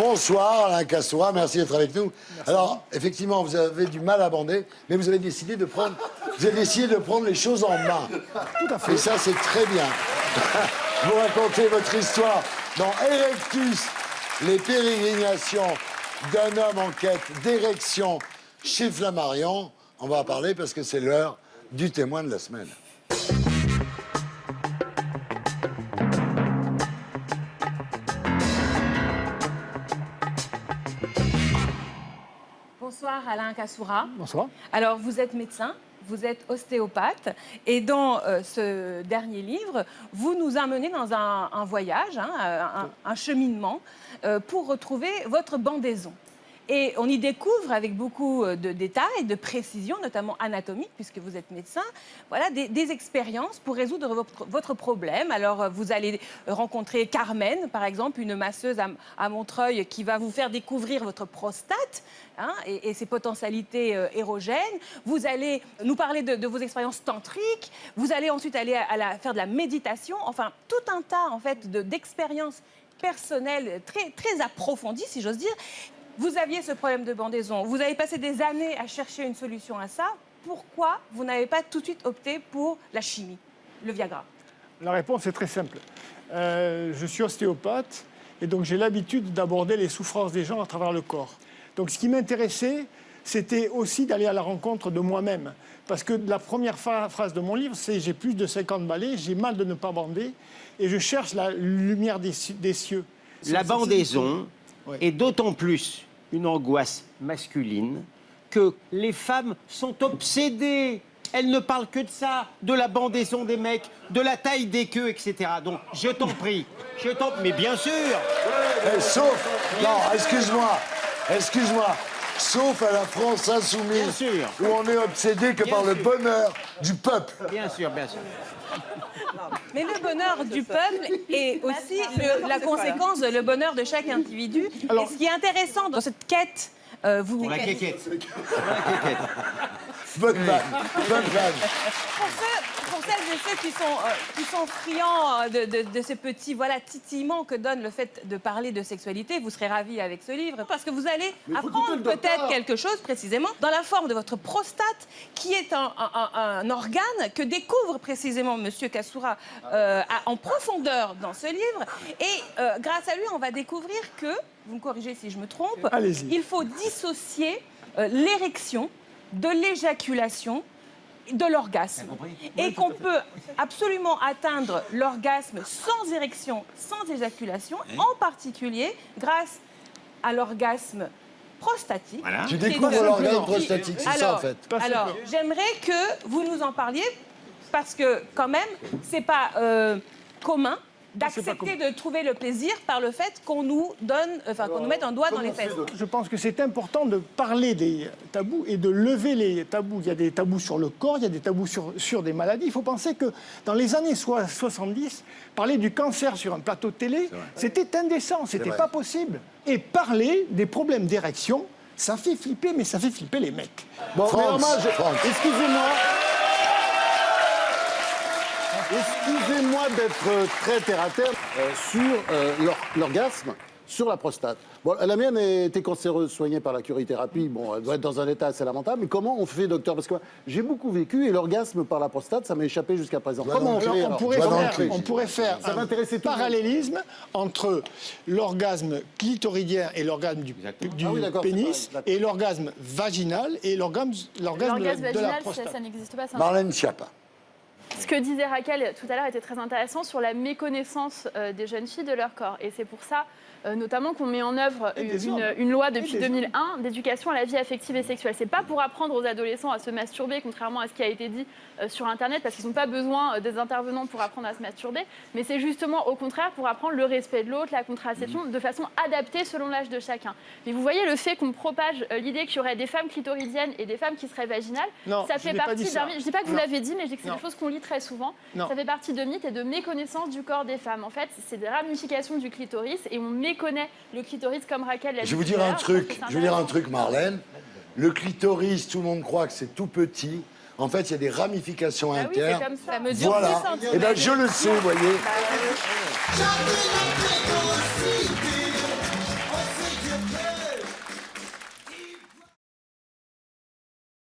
Bonsoir Alain Cassoura, merci d'être avec nous. Merci. Alors, effectivement, vous avez du mal à bander, mais vous avez décidé de prendre, les choses en main. Tout à fait. Et ça, c'est très bien. Vous racontez votre histoire dans Erectus, les pérégrinations d'un homme en quête d'érection chez Flammarion. On va en parler parce que c'est l'heure du témoin de la semaine. Bonsoir Alain Cassoura. Bonsoir. Alors vous êtes médecin, vous êtes ostéopathe et dans ce dernier livre, vous nous amenez dans un voyage, un cheminement pour retrouver votre bandaison. Et on y découvre avec beaucoup de détails, de précisions, notamment anatomiques, puisque vous êtes médecin, voilà, des expériences pour résoudre votre problème. Alors, vous allez rencontrer Carmen, par exemple, une masseuse à Montreuil qui va vous faire découvrir votre prostate et ses potentialités érogènes. Vous allez nous parler de vos expériences tantriques. Vous allez ensuite aller faire de la méditation. Enfin, tout un tas, en fait, d'expériences personnelles très, très approfondies, si j'ose dire. Vous aviez ce problème de bandaison, vous avez passé des années à chercher une solution à ça. Pourquoi vous n'avez pas tout de suite opté pour la chimie, le Viagra? La réponse est très simple. Je suis ostéopathe et donc j'ai l'habitude d'aborder les souffrances des gens à travers le corps. Donc ce qui m'intéressait, c'était aussi d'aller à la rencontre de moi-même. Parce que la première phrase de mon livre, c'est « J'ai plus de 50 balais, j'ai mal de ne pas bander et je cherche la lumière des cieux ». La bandaison est d'autant plus une angoisse masculine que les femmes sont obsédées. Elles ne parlent que de ça, de la bandaison des mecs, de la taille des queues, etc. Donc, je t'en prie, mais bien sûr. Sauf, non, excuse-moi, sauf à la France insoumise, où on est obsédé que par le bonheur du peuple. Bien sûr, bien sûr. Mais le bonheur du peuple est aussi la conséquence de le bonheur de chaque individu. Alors, et ce qui est intéressant dans cette quête... Pour la quéquette. Bonne vanne. Pour celles et ceux qui sont friands de ces petits titillements que donne le fait de parler de sexualité, vous serez ravis avec ce livre, parce que vous allez apprendre peut-être quelque chose précisément dans la forme de votre prostate, qui est un organe que découvre précisément Monsieur Cassoura en profondeur dans ce livre. Et grâce à lui, on va découvrir que, vous me corrigez si je me trompe, il faut dissocier l'érection de l'éjaculation, de l'orgasme. Et qu'on peut absolument atteindre l'orgasme sans érection, sans éjaculation, en particulier grâce à l'orgasme prostatique. Voilà. Tu découvres l'orgasme prostatique, c'est ça en fait. Alors, j'aimerais que vous nous en parliez, parce que quand même, c'est pas commun d'accepter de trouver le plaisir par le fait qu'on nous donne, qu'on nous mette un doigt dans les fesses. Je pense que c'est important de parler des tabous et de lever les tabous. Il y a des tabous sur le corps, il y a des tabous sur des maladies. Il faut penser que dans les années 70, parler du cancer sur un plateau de télé, c'était indécent, c'était pas possible. Et parler des problèmes d'érection, ça fait flipper, mais ça fait flipper les mecs. Bon, excusez-moi. Excusez-moi d'être très terre-à-terre sur l'orgasme, sur la prostate. Bon, la mienne était cancéreuse, soignée par la curithérapie. Bon, elle doit être dans un état assez lamentable. Mais comment on fait, docteur? Parce que j'ai beaucoup vécu et l'orgasme par la prostate, ça m'a échappé jusqu'à présent. Comment on fait? On pourrait faire un parallélisme entre l'orgasme clitoridien et l'orgasme du pénis et l'orgasme vaginal et l'orgasme de la prostate. Ça n'existe pas. Marlène Schiappa. Ce que disait Raquel tout à l'heure était très intéressant sur la méconnaissance des jeunes filles de leur corps. Et c'est pour ça, notamment, qu'on met en œuvre une loi depuis 2001 d'éducation à la vie affective et sexuelle. C'est pas pour apprendre aux adolescents à se masturber, contrairement à ce qui a été dit sur Internet, parce qu'ils n'ont pas besoin des intervenants pour apprendre à se masturber, mais c'est justement au contraire pour apprendre le respect de l'autre, la contraception, de façon adaptée selon l'âge de chacun. Mais vous voyez, le fait qu'on propage l'idée qu'il y aurait des femmes clitoridiennes et des femmes qui seraient vaginales, ça fait partie d'un mythe. Je dis pas que vous l'avez dit, mais je dis que c'est des choses qu'on lit très souvent. Ça fait partie de mythes et de méconnaissance du corps des femmes. En fait, c'est des ramifications du clitoris et on méconnaît le clitoris comme Raquel l'a dit. Je vais vous dire un truc, Marlène. Le clitoris, tout le monde croit que c'est tout petit. En fait, il y a des ramifications internes. Oui, c'est comme ça. Voilà. Et bien, je le sais, vous voyez.